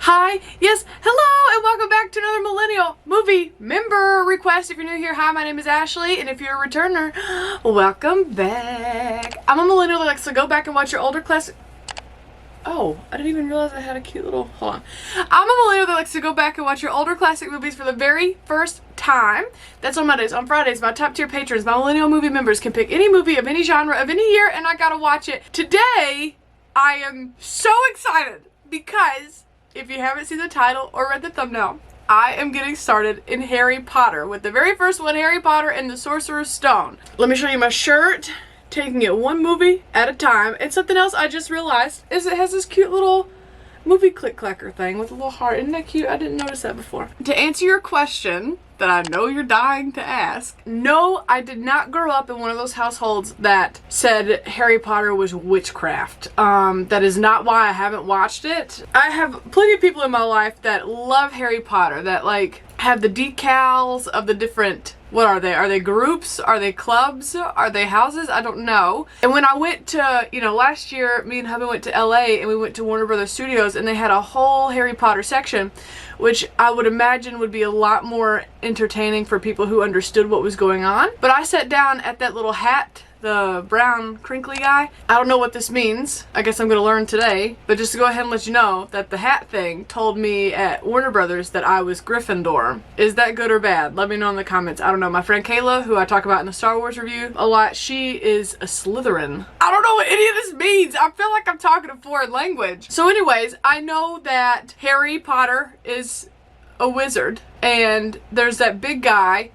Hi, yes, hello, and welcome back to another Millennial Movie Member Request. If you're new here, hi, my name is Ashley, and if you're a returner, welcome back. I'm a millennial that likes to go back and watch your older classic. Oh, I didn't even realize I had a cute little, hold on. I'm a millennial that likes to go back and watch your older classic movies for the very first time. That's on Mondays. On Fridays, my top tier patrons, my Millennial Movie members can pick any movie of any genre of any year, and I gotta watch it. Today, I am so excited because if you haven't seen the title or read the thumbnail, I am getting started in Harry Potter with the very first one, Harry Potter and the Sorcerer's Stone. Let me show you my shirt, taking it one movie at a time. And something else I just realized is it has this cute little movie click-clacker thing with a little heart. Isn't that cute? I didn't notice that before. To answer your question that I know you're dying to ask, no, I did not grow up in one of those households that said Harry Potter was witchcraft. That is not why I haven't watched it. I have plenty of people in my life that love Harry Potter, that like have the decals of the different, what are they? Are they groups? Are they clubs? Are they houses? I don't know. And when I went to, last year, me and hubby went to LA and we went to Warner Brothers Studios and they had a whole Harry Potter section, which I would imagine would be a lot more entertaining for people who understood what was going on. But I sat down at that little hat, the brown crinkly guy. I don't know what this means. I guess I'm gonna learn today. But just to go ahead and let you know that the hat thing told me at Warner Brothers that I was Gryffindor. Is that good or bad? Let me know in the comments. I don't know. My friend Kayla, who I talk about in the Star Wars review a lot, she is a Slytherin. I don't know what any of this means. I feel like I'm talking a foreign language. So anyways, I know that Harry Potter is a wizard and there's that big guy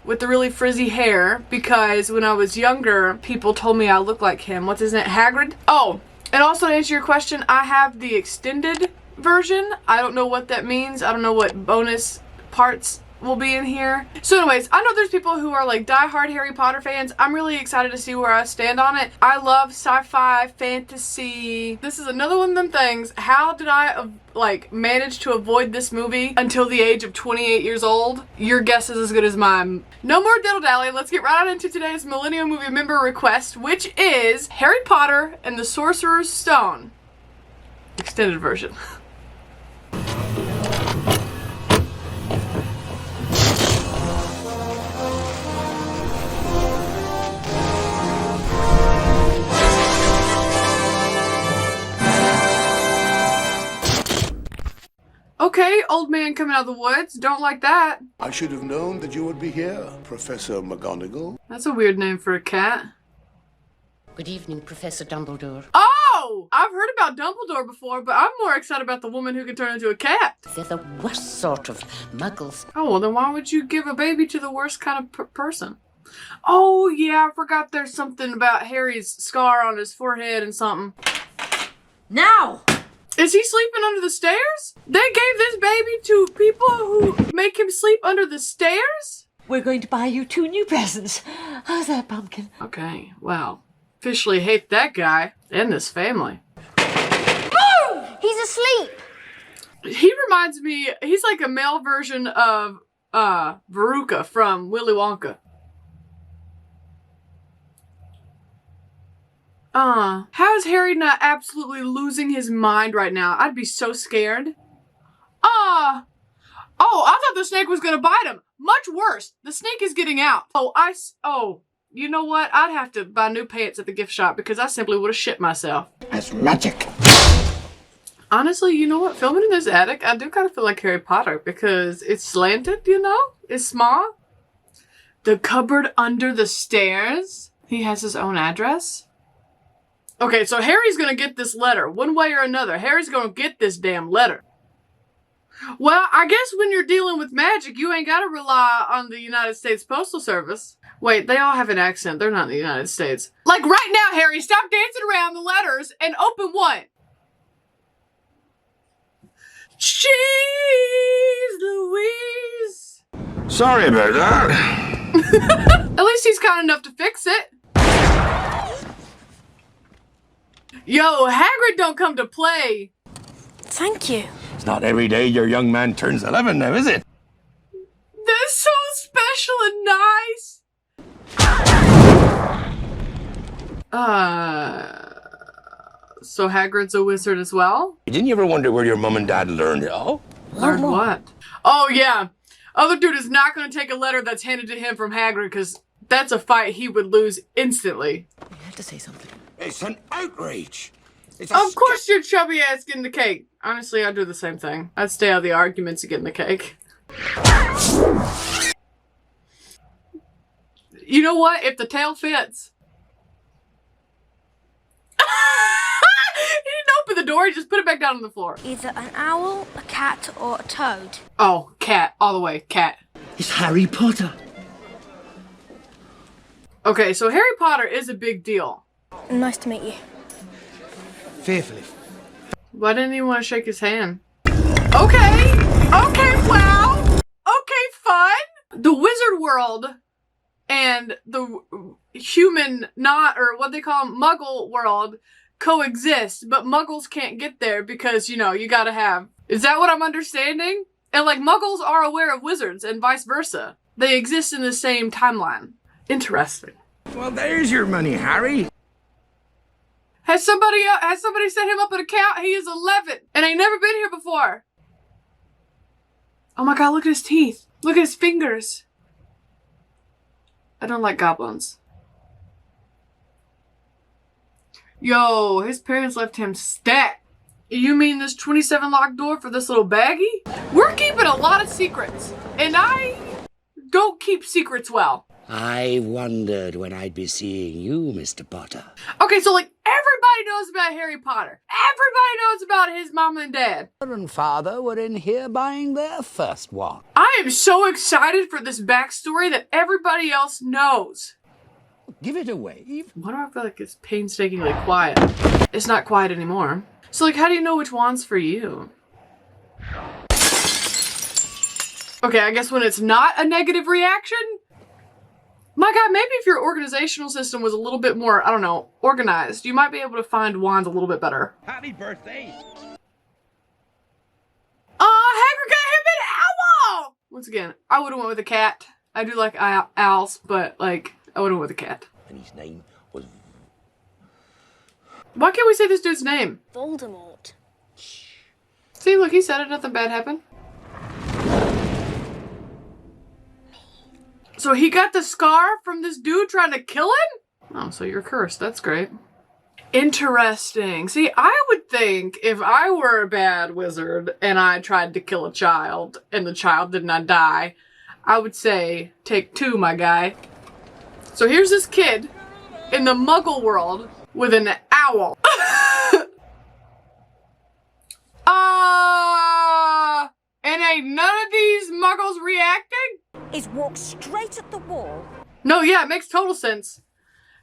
with the really frizzy hair, because when I was younger, people told me I looked like him. What's his name? Hagrid? Oh, and also to answer your question, I have the extended version. I don't know what that means. I don't know what bonus parts will be in here. So anyways, I know there's people who are like diehard Harry Potter fans. I'm really excited to see where I stand on it. I love sci-fi, fantasy. This is another one of them things. How did I manage to avoid this movie until the age of 28 years old? Your guess is as good as mine. No more diddle-dally. Let's get right on into today's Millennial Movie Member Request, which is Harry Potter and the Sorcerer's Stone. Extended version. Okay, old man coming out of the woods. Don't like that. I should have known that you would be here, Professor McGonagall. That's a weird name for a cat. Good evening, Professor Dumbledore. Oh! I've heard about Dumbledore before, but I'm more excited about the woman who can turn into a cat. They're the worst sort of muggles. Oh, well then why would you give a baby to the worst kind of person? Oh, yeah, I forgot there's something about Harry's scar on his forehead and something. Now! Is he sleeping under the stairs? They gave this baby to people who make him sleep under the stairs? We're going to buy you 2 new presents. How's that, Pumpkin? Okay, well, officially hate that guy and this family. Oh! He's asleep! He reminds me, he's like a male version of Veruca from Willy Wonka. How is Harry not absolutely losing his mind right now? I'd be so scared. Oh, I thought the snake was gonna bite him. Much worse. The snake is getting out. Oh, you know what? I'd have to buy new pants at the gift shop because I simply would have shit myself. That's magic. Honestly, you know what? Filming in this attic, I do kind of feel like Harry Potter because it's slanted, It's small. The cupboard under the stairs. He has his own address. Okay, so Harry's gonna get this letter, one way or another. Harry's gonna get this damn letter. Well, I guess when you're dealing with magic, you ain't gotta rely on the United States Postal Service. Wait, they all have an accent. They're not in the United States. Like right now, Harry, stop dancing around the letters and open one. Jeez Louise. Sorry about that. At least he's kind enough to fix it. Yo, Hagrid don't come to play. Thank you. It's not every day your young man turns 11 now, is it? That's so special and nice. So Hagrid's a wizard as well? Didn't you ever wonder where your mom and dad learned it all? Learned what? Oh, yeah. Other dude is not going to take a letter that's handed to him from Hagrid because that's a fight he would lose instantly. You have to say something. It's an outrage. Of course your chubby ass getting the cake. Honestly, I'd do the same thing. I'd stay out of the arguments of getting the cake. You know what? If the tail fits. He didn't open the door, he just put it back down on the floor. Either an owl, a cat, or a toad. Oh, cat. All the way. Cat. It's Harry Potter. Okay, so Harry Potter is a big deal. Nice to meet you. Fearfully. Why didn't he want to shake his hand? Okay. Okay, wow. Okay, fun. The wizard world and the human, not, or what they call muggle world coexist, but muggles can't get there because, you know, you gotta have... Is that what I'm understanding? And, like, muggles are aware of wizards and vice versa. They exist in the same timeline. Interesting. Well, there's your money, Harry. Has somebody set him up an account? He is 11 and ain't never been here before. Oh my god, look at his teeth. Look at his fingers. I don't like goblins. Yo, his parents left him stacked. You mean this 27 locked door for this little baggie? We're keeping a lot of secrets, and I don't keep secrets well. I wondered when I'd be seeing you, Mr. Potter. Okay, so like everybody knows about Harry Potter. Everybody knows about his mom and dad. Mother and father were in here buying their first one. I am so excited for this backstory that everybody else knows. Give it a wave. Why do I feel like it's painstakingly quiet? It's not quiet anymore. So like, how do you know which wand's for you? Okay, I guess when it's not a negative reaction? My god, maybe if your organizational system was a little bit more, I don't know, organized, you might be able to find wands a little bit better. Happy birthday. Hagrid got him an owl! Once again, I would've went with a cat. I do like owls, but like, I would've went with a cat. And his name was... Why can't we say this dude's name? Voldemort. See, look, he said it, nothing bad happened. So he got the scar from this dude trying to kill him? Oh, so you're cursed. That's great. Interesting. See, I would think if I were a bad wizard and I tried to kill a child and the child did not die, I would say, take two, my guy. So here's this kid in the muggle world with an owl. And ain't none of these muggles reacting? Is walk straight at the wall. No, yeah, it makes total sense.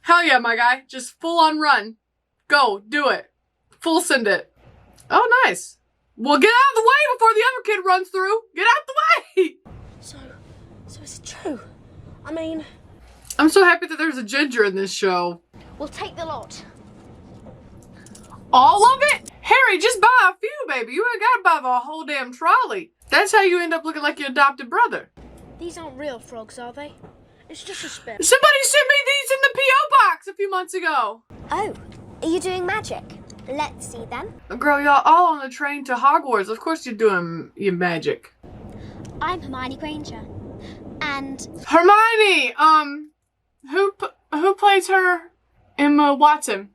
Hell yeah, my guy. Just full on run. Go, do it. Full send it. Oh, nice. Well, get out of the way before the other kid runs through. Get out the way! So is it true? I mean... I'm so happy that there's a ginger in this show. We'll take the lot. All of it? Harry, just buy a few, baby. You ain't gotta buy the whole damn trolley. That's how you end up looking like your adopted brother. These aren't real frogs, are they? It's just a spell. Somebody sent me these in the P.O. box a few months ago. Oh, are you doing magic? Let's see then. Girl, y'all all on the train to Hogwarts. Of course you're doing your magic. I'm Hermione Granger. And... Hermione! Who plays her? Emma Watson.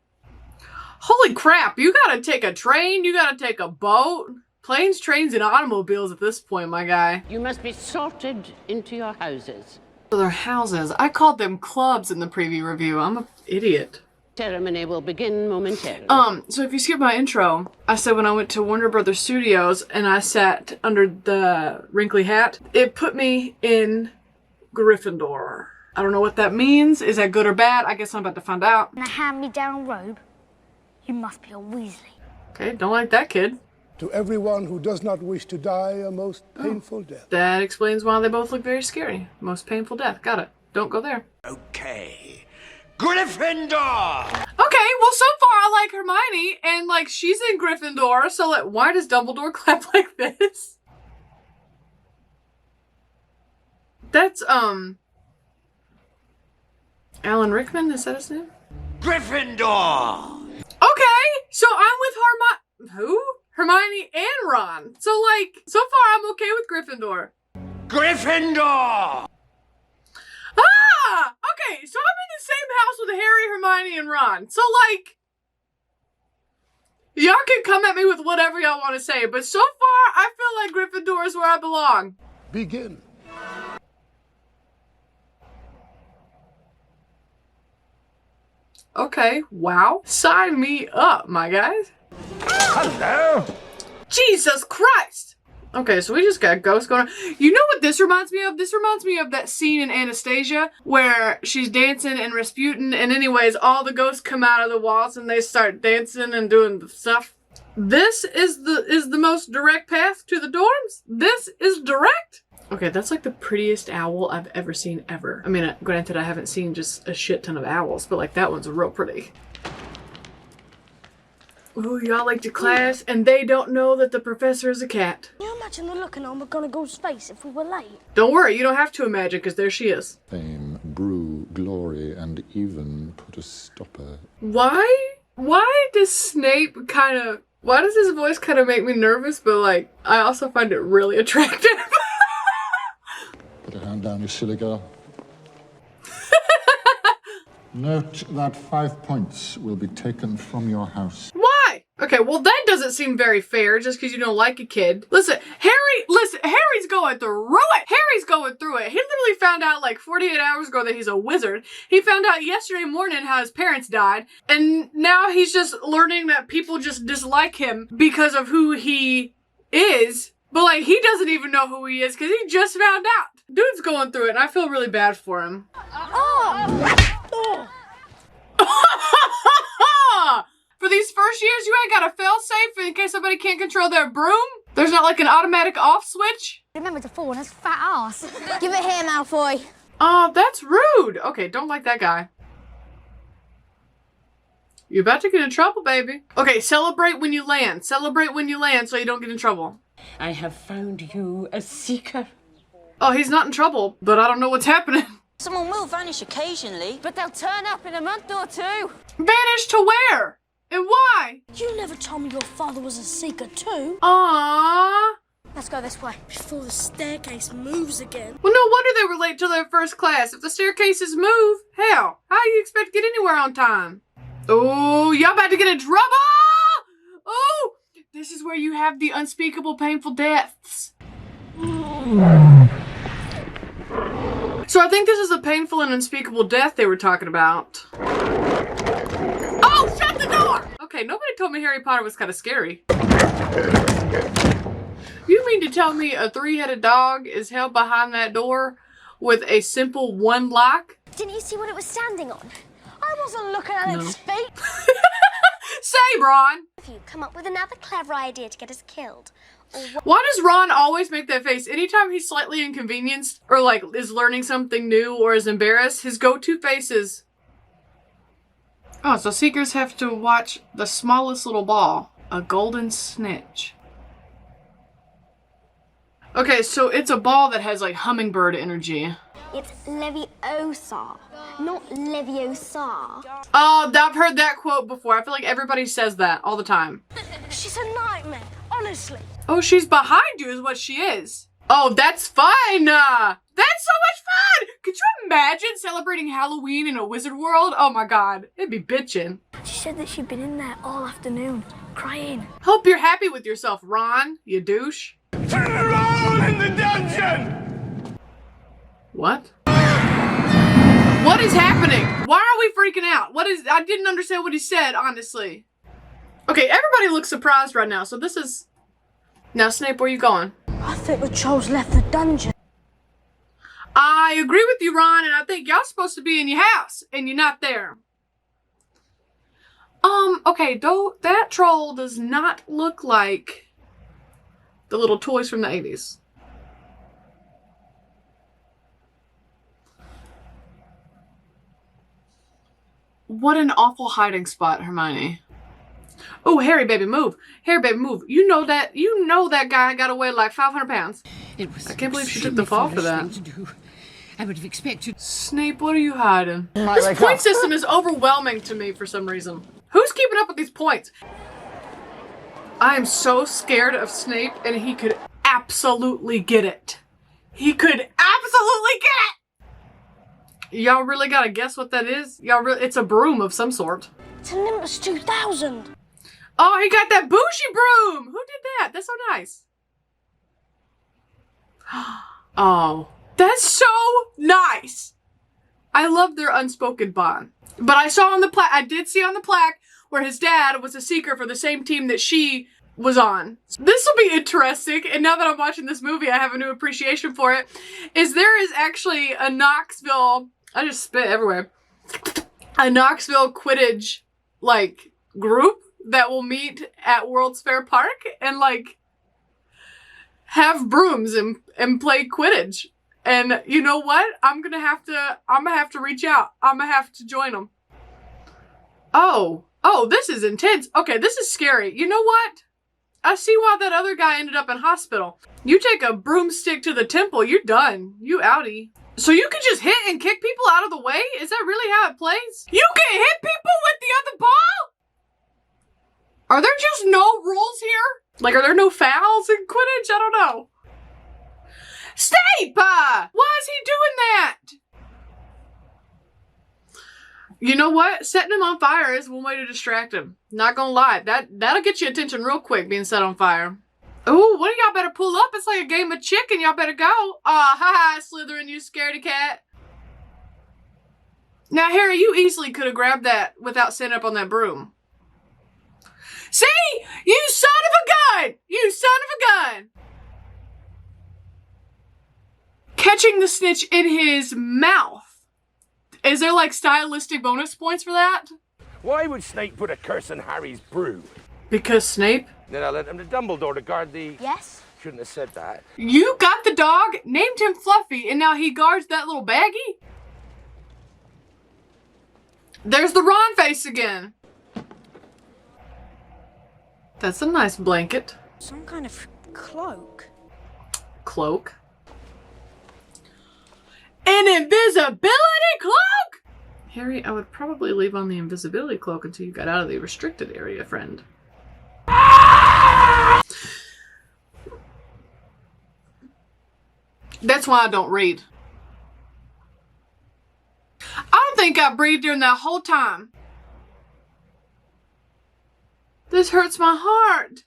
Holy crap, you gotta take a train, you gotta take a boat. Planes, trains, and automobiles at this point, my guy. You must be sorted into your houses. So they're houses. I called them clubs in the preview review. I'm an idiot. Ceremony will begin momentarily. So if you skip my intro, I said when I went to Warner Brothers Studios and I sat under the wrinkly hat, it put me in Gryffindor. I don't know what that means. Is that good or bad? I guess I'm about to find out. a hand-me-down robe. You must be a Weasley. Okay, don't like that kid. To everyone who does not wish to die a most painful death. That explains why they both look very scary. Most painful death. Got it. Don't go there. Okay. Gryffindor! Okay, well, so far I like Hermione, and, like, she's in Gryffindor, so, like, why does Dumbledore clap like this? That's, Alan Rickman? Is that his name? Gryffindor! Okay, So I'm with Hermione and Ron. So like, so far I'm okay with Gryffindor. Gryffindor! Ah! Okay, so I'm in the same house with Harry, Hermione, and Ron. So like, y'all can come at me with whatever y'all want to say, but so far I feel like Gryffindor is where I belong. Begin. Okay, wow. Sign me up, my guys. Hello! Jesus Christ! Okay, so we just got ghosts going on. You know what this reminds me of? This reminds me of that scene in Anastasia where she's dancing in Rasputin, and anyways, all the ghosts come out of the walls and they start dancing and doing the stuff. This is the most direct path to the dorms. This is direct. Okay, that's like the prettiest owl I've ever seen ever. I mean, granted, I haven't seen just a shit ton of owls, but like that one's real pretty. Ooh, y'all like to class, and they don't know that the professor is a cat. Can you imagine the look on McGonagall's face if we were late? Don't worry, you don't have to imagine, because there she is. Fame, brew, glory, and even put a stopper. Why does Snape why does his voice kind of make me nervous, but like, I also find it really attractive? Put a hand down, you silly girl. Note that 5 points will be taken from your house. Why? Okay, well that doesn't seem very fair just because you don't like a kid. Listen, Harry's going through it. Harry's going through it. He literally found out like 48 hours ago that he's a wizard. He found out yesterday morning how his parents died. And now he's just learning that people just dislike him because of who he is. But like, he doesn't even know who he is because he just found out. Dude's going through it and I feel really bad for him. For these first years, you ain't got a fail-safe in case somebody can't control their broom? There's not like an automatic off switch? Remember to fall on his fat ass. Give it here, Malfoy. Oh, that's rude. Okay, don't like that guy. You're about to get in trouble, baby. Okay, celebrate when you land. Celebrate when you land so you don't get in trouble. I have found you a seeker. Oh, he's not in trouble, but I don't know what's happening. Someone will vanish occasionally, but they'll turn up in a month or two. Vanish to where? And why? You never told me your father was a seeker too. Aww. Let's go this way. Before the staircase moves again. Well, no wonder they were late to their first class. If the staircases move, hell, how do you expect to get anywhere on time? Oh, y'all about to get in trouble! Oh, this is where you have the unspeakable painful deaths. So I think this is a painful and unspeakable death they were talking about. Oh, shut the door! Okay, nobody told me Harry Potter was kind of scary. You mean to tell me a three-headed dog is held behind that door with a simple one lock? Didn't you see what it was standing on? I wasn't looking at its feet. Say, Ron! If you come up with another clever idea to get us killed. Why does Ron always make that face? Anytime he's slightly inconvenienced or like is learning something new or is embarrassed, his go-to face is... Oh, so seekers have to watch the smallest little ball. A golden snitch. Okay, so it's a ball that has like hummingbird energy. It's Leviosa, not Leviosa. Oh, I've heard that quote before. I feel like everybody says that all the time. She's a nightmare, honestly. Oh, she's behind you is what she is. Oh, that's fun. That's so much fun. Could you imagine celebrating Halloween in a wizard world? Oh my God, it'd be bitchin'. She said that she'd been in there all afternoon, crying. Hope you're happy with yourself, Ron, you douche. Turn around in the dungeon! What? What is happening? Why are we freaking out? I didn't understand what he said, honestly. Okay, everybody looks surprised right now, so this is... Now, Snape, where you going? I think the trolls left the dungeon. I agree with you, Ron, and I think y'all supposed to be in your house, and you're not there. Okay, though, that troll does not look like the little toys from the 80s. What an awful hiding spot, Hermione. Oh, Harry, baby, move. Harry, baby, move. You know that guy got away like 500 pounds. It was I can't believe she took the fall for that. to do. I would have expected. Snape, what are you hiding? This point system is overwhelming to me for some reason. Who's keeping up with these points? I am so scared of Snape, and he could absolutely get it. He could absolutely get it! Y'all really gotta guess what that is? It's a broom of some sort. It's a Nimbus 2000. Oh, he got that bougie broom! Who did that? That's so nice. Oh, that's so nice. I love their unspoken bond. But I saw on the plaque, I did see on the plaque where his dad was a seeker for the same team that she was on. This will be interesting, and now that I'm watching this movie, I have a new appreciation for it, is there is actually a Knoxville, I just spit everywhere, a Knoxville Quidditch, like, group that will meet at World's Fair Park and, like, have brooms and play Quidditch. And you know what? I'm gonna have to reach out. I'm gonna have to join them. Oh, this is intense. Okay, this is scary. You know what? I see why that other guy ended up in hospital. You take a broomstick to the temple, you're done. You outie. So you can just hit and kick people out of the way? Is that really how it plays? You can hit people with the other ball? Are there just no rules here? Like, are there no fouls in Quidditch? I don't know. Snape! Why is he doing that? You know what? Setting him on fire is one way to distract him. Not gonna lie. That'll get your attention real quick, being set on fire. Ooh, what do y'all better pull up? It's like a game of chicken. Y'all better go. Haha, Slytherin, you scaredy cat. Now, Harry, you easily could have grabbed that without sitting up on that broom. See? You son of a gun! You son of a gun! Catching the snitch in his mouth. Is there like stylistic bonus points for that? Why would Snape put a curse on Harry's brew? Because Snape? Then I lent him to Dumbledore to guard the... Yes? Shouldn't have said that. You got the dog, named him Fluffy, and now he guards that little baggie? There's the Ron face again. That's a nice blanket. Some kind of cloak. Cloak. An invisibility cloak! Harry, I would probably leave on the invisibility cloak until you got out of the restricted area, friend. That's why I don't read. I don't think I breathed during that whole time. This hurts my heart.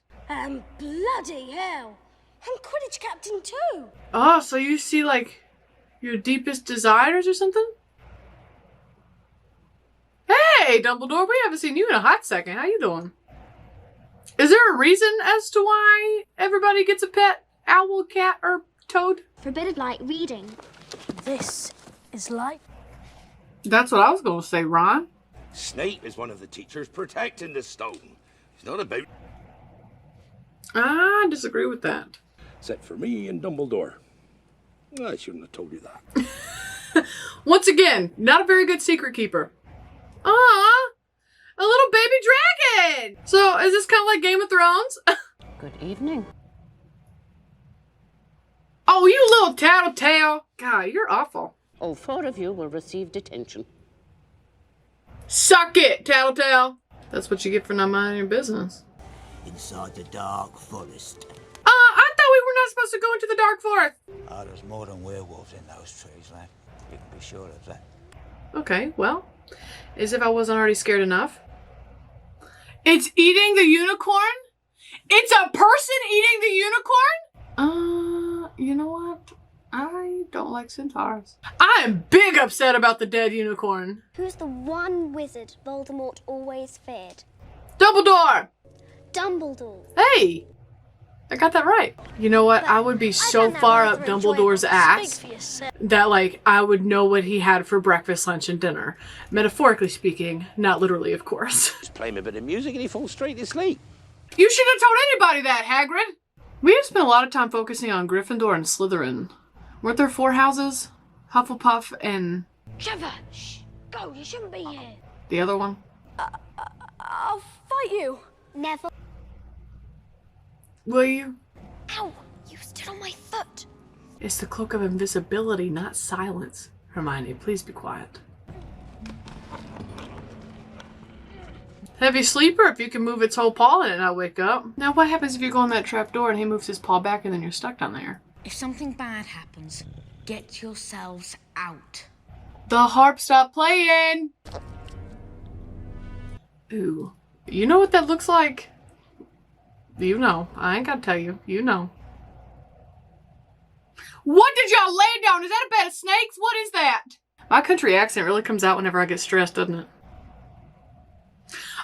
Bloody hell. I'm Quidditch captain too. Oh, so you see like your deepest desires or something? Hey, Dumbledore, we haven't seen you in a hot second. How you doing? Is there a reason as to why everybody gets a pet owl, cat, or toad? Forbidden light reading. This is light. That's what I was going to say, Ron. Snape is one of the teachers protecting the stone. It's not about... I disagree with that. Except for me and Dumbledore. I shouldn't have told you that. Once again, not a very good secret keeper. Ah, a little baby dragon. So is this kind of like Game of Thrones? Good evening. Oh, you little tattletale. God, you're awful. All four of you will receive detention. Suck it, tattletale. That's what you get for not minding your business. Inside the dark forest. I thought we were not supposed to go into the dark forest. Oh, there's more than werewolves in those trees, lad. You can be sure of that. Okay, well, as if I wasn't already scared enough. It's eating the unicorn? It's a person eating the unicorn? You know what? I don't like centaurs. I am big upset about the dead unicorn. Who's the one wizard Voldemort always feared? Dumbledore! Dumbledore. Hey! I got that right. You know what? I would be so far up Dumbledore's ass that, like, I would know what he had for breakfast, lunch, and dinner. Metaphorically speaking, not literally, of course. Just play him a bit of music and he falls straight asleep. You should have told anybody that, Hagrid! We have spent a lot of time focusing on Gryffindor and Slytherin. Weren't there 4 houses? Hufflepuff and... Trevor, shh. Go, you shouldn't be here. the other one? I'll fight you. Never. Will you? Ow! You stood on my foot. It's the cloak of invisibility, not silence. Hermione, please be quiet. Heavy sleeper, if you can move its whole paw in it, I'll wake up. Now what happens if you go in that trap door and he moves his paw back and then you're stuck down there? If something bad happens, get yourselves out. The harp stopped playing! Ooh. You know what that looks like? You know. I ain't gotta tell you. You know. What did y'all lay down? Is that a bed of snakes? What is that? My country accent really comes out whenever I get stressed, doesn't it?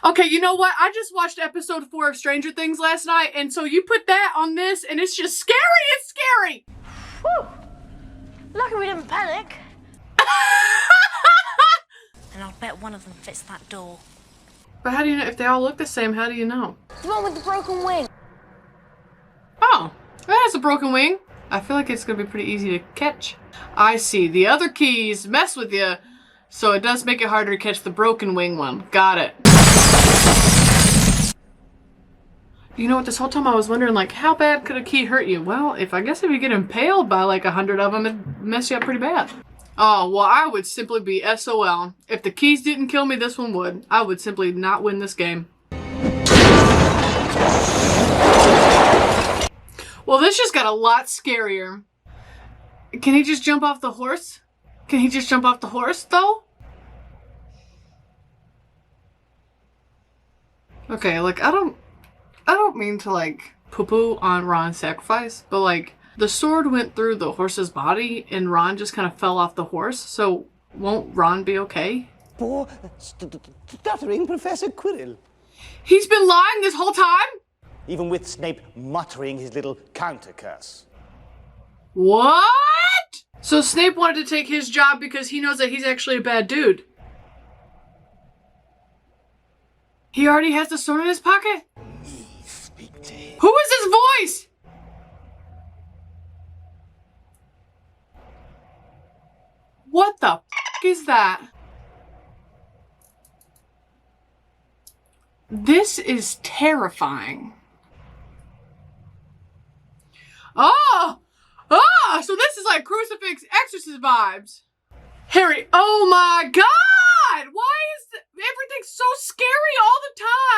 Okay, you know what? I just watched episode 4 of Stranger Things last night, and so you put that on this, and it's just scary. It's scary! Whew! Lucky we didn't panic. And I'll bet one of them fits that door. But how do you know? If they all look the same, how do you know? The one with the broken wing. Oh, that has a broken wing. I feel like it's going to be pretty easy to catch. I see. The other keys mess with you, so it does make it harder to catch the broken wing one. Got it. You know what? This whole time I was wondering, like, how bad could a key hurt you? Well, if you get impaled by like 100 of them, it'd mess you up pretty bad. Oh, well, I would simply be SOL. If the keys didn't kill me, this one would. I would simply not win this game. Well, this just got a lot scarier. Can he just jump off the horse? Can he just jump off the horse, though? Okay, like, I don't mean to, like, poo-poo on Ron's sacrifice, but, like, the sword went through the horse's body, and Ron just kind of fell off the horse, so won't Ron be okay? Poor, stuttering Professor Quirrell. He's been lying this whole time? Even with Snape muttering his little counter-curse. What? So Snape wanted to take his job because he knows that he's actually a bad dude. He already has the sword in his pocket? Speak to him. Who is this voice? What the f*** is that? This is terrifying. Oh! Oh! So this is like Crucifix Exorcist vibes. Harry, oh my god! Why is everything so scary all the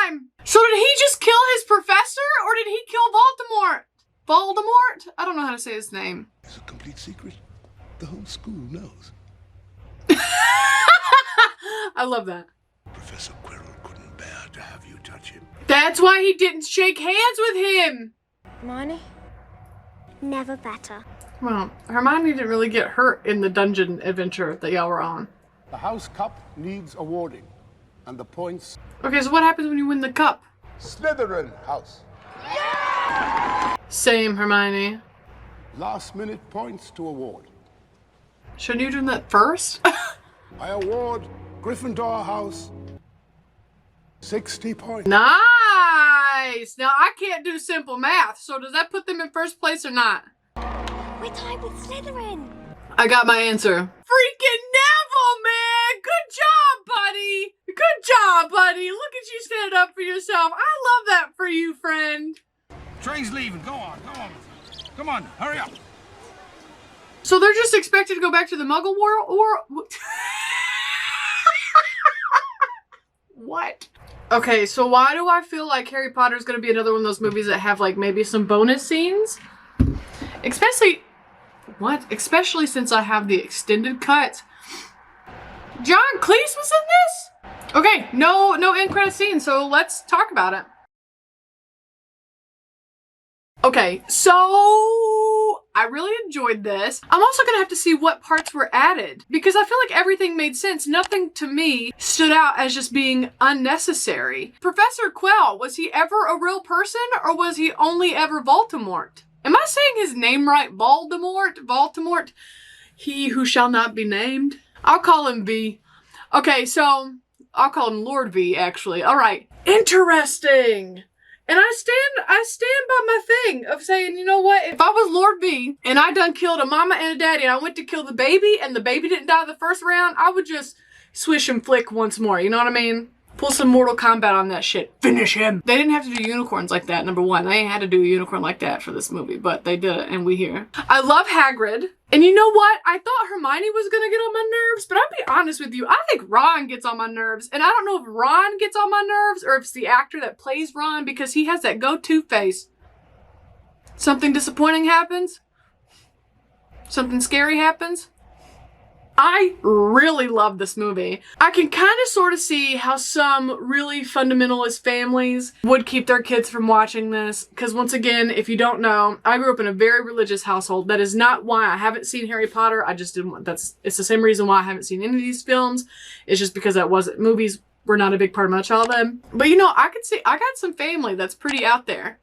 time? So did he just kill his professor, or did he kill Voldemort? Voldemort? I don't know how to say his name. It's a complete secret. The whole school knows. I love that. Professor Quirrell couldn't bear to have you touch him. That's why he didn't shake hands with him. Hermione? Never better. Well, Hermione didn't really get hurt in the dungeon adventure that y'all were on. The House Cup needs awarding, and the points... Okay, so what happens when you win the cup? Slytherin House. Same, Hermione. Last-minute points to award. Shouldn't you do that first? I award Gryffindor House 60 points. Nice! Now, I can't do simple math, so does that put them in first place or not? We're tied with Slytherin. I got my answer. Freaking Neville, man! Good job, buddy! Good job, buddy! Look at you standing up for yourself. I love that for you, friend. Train's leaving. Go on. Come on, hurry up. So they're just expected to go back to the Muggle world, or... What? Okay, so why do I feel like Harry Potter is going to be another one of those movies that have, like, maybe some bonus scenes? Especially... What? Especially since I have the extended cut. John Cleese was in this? Okay, no end credit scene, so let's talk about it. Okay, so I really enjoyed this. I'm also gonna have to see what parts were added because I feel like everything made sense. Nothing to me stood out as just being unnecessary. Professor Quell, was he ever a real person or was he only ever Voldemort? Am I saying his name right? Voldemort? Voldemort? He who shall not be named? I'll call him V. Okay, so I'll call him Lord V, actually. All right. Interesting. And I stand by my thing of saying, you know what? If I was Lord V and I done killed a mama and a daddy and I went to kill the baby and the baby didn't die the first round, I would just swish and flick once more. You know what I mean? Pull some Mortal Kombat on that shit. Finish him. They didn't have to do unicorns like that, number one. They ain't had to do a unicorn like that for this movie, but they did it, and we here. I love Hagrid. And you know what? I thought Hermione was gonna get on my nerves, but I'll be honest with you, I think Ron gets on my nerves. And I don't know if Ron gets on my nerves or if it's the actor that plays Ron, because he has that go-to face. Something disappointing happens. Something scary happens. I really love this movie. I can kind of sort of see how some really fundamentalist families would keep their kids from watching this. Because once again, if you don't know, I grew up in a very religious household. That is not why I haven't seen Harry Potter. I just didn't want, it's the same reason why I haven't seen any of these films. It's just because movies were not a big part of my childhood. But you know, I could see, I got some family that's pretty out there,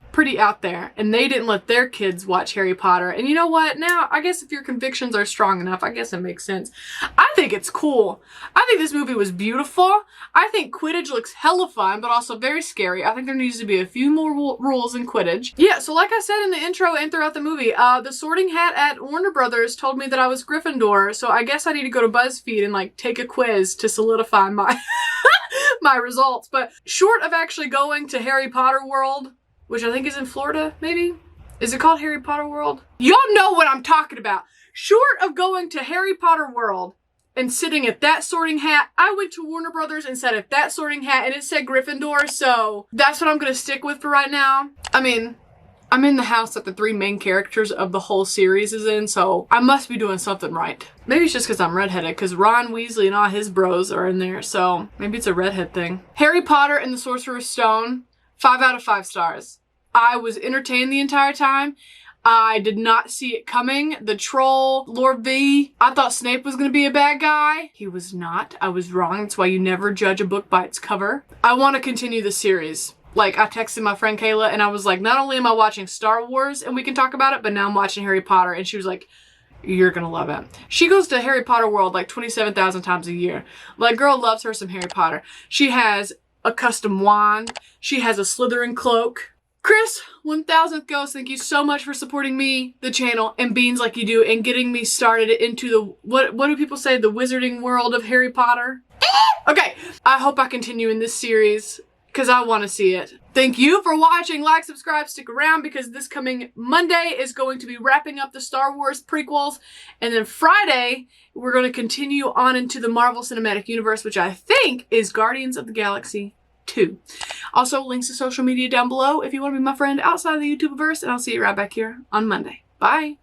and they didn't let their kids watch Harry Potter. And you know what? Now, I guess if your convictions are strong enough, I guess it makes sense. I think it's cool. I think this movie was beautiful. I think Quidditch looks hella fun, but also very scary. I think there needs to be a few more rules in Quidditch. Yeah, so like I said in the intro and throughout the movie, the sorting hat at Warner Brothers told me that I was Gryffindor, so I guess I need to go to BuzzFeed and like take a quiz to solidify my my results. But short of actually going to Harry Potter World, which I think is in Florida, maybe? Is it called Harry Potter World? Y'all know what I'm talking about. Short of going to Harry Potter World and sitting at that sorting hat, I went to Warner Brothers and sat at that sorting hat and it said Gryffindor, so that's what I'm gonna stick with for right now. I mean, I'm in the house that the three main characters of the whole series is in, so I must be doing something right. Maybe it's just because I'm redheaded, because Ron Weasley and all his bros are in there, so maybe it's a redhead thing. Harry Potter and the Sorcerer's Stone, 5 out of 5 stars. I was entertained the entire time. I did not see it coming. The troll, Lord V, I thought Snape was going to be a bad guy. He was not. I was wrong. That's why you never judge a book by its cover. I want to continue the series. Like, I texted my friend Kayla and I was like, not only am I watching Star Wars and we can talk about it, but now I'm watching Harry Potter. And she was like, you're gonna love it. She goes to Harry Potter World like 27,000 times a year. Like, girl loves her some Harry Potter. She has a custom wand. She has a Slytherin cloak. Chris, 1000th Ghost, thank you so much for supporting me, the channel, and Beans like you do, and getting me started into the, what do people say, the wizarding world of Harry Potter? Okay, I hope I continue in this series, because I want to see it. Thank you for watching. Like, subscribe, stick around, because this coming Monday is going to be wrapping up the Star Wars prequels, and then Friday, we're going to continue on into the Marvel Cinematic Universe, which I think is Guardians of the Galaxy 2. Also, links to social media down below if you want to be my friend outside of the YouTubeverse, and I'll see you right back here on Monday. Bye!